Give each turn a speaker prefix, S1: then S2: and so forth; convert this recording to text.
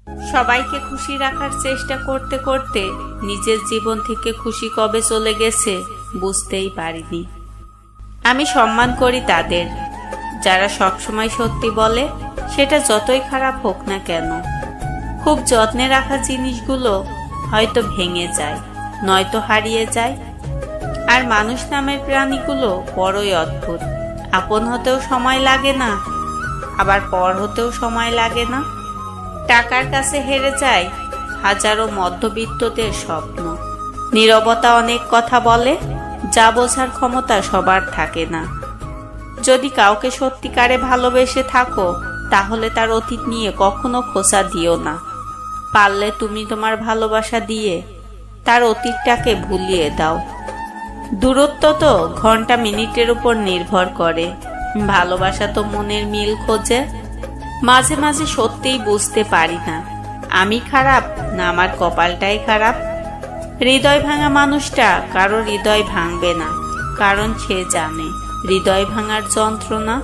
S1: সবাইকে খুশি রাখার চেষ্টা করতে করতে নিজের জীবন থেকে খুশি কবে চলে গেছে বুঝতেই পারিনি। আমি সম্মান করি তাদের যারা সবসময় সত্যি বলে, সেটা যতই খারাপ হোক না কেন। খুব যত্নে রাখা জিনিসগুলো হয়তো ভেঙে যায়, নয়তো হারিয়ে যায়। আর মানুষ নামের প্রাণীগুলো বড়ই অদ্ভুত, আপন হতেও সময় লাগে না, আবার পর হতেও সময় লাগে না। টাকার কাছে হেরে যায় হাজারো মধ্যবিত্তদের স্বপ্ন। নীরবতা অনেক কথা বলে, যা বোঝার ক্ষমতা সবার থাকে না। যদি কাউকে সত্যিকারে ভালোবেসে থাকো, তাহলে তার অতীত নিয়ে কখনো খোঁচা দিও না। পারলে তুমি তোমার ভালোবাসা দিয়ে তার অতীতটাকে ভুলিয়ে দাও। দূরত্ব তো ঘন্টা মিনিটের উপর নির্ভর করে, ভালোবাসা তো মনের মিল খোঁজে। মাঝে মাঝে সত্যিই বুঝতে পারি না আমি খারাপ না আমার কপালটাই খারাপ। হৃদয় ভাঙা মানুষটা কারো হৃদয় ভাঙবে না, কারণ সে জানে হৃদয় ভাঙার যন্ত্রণা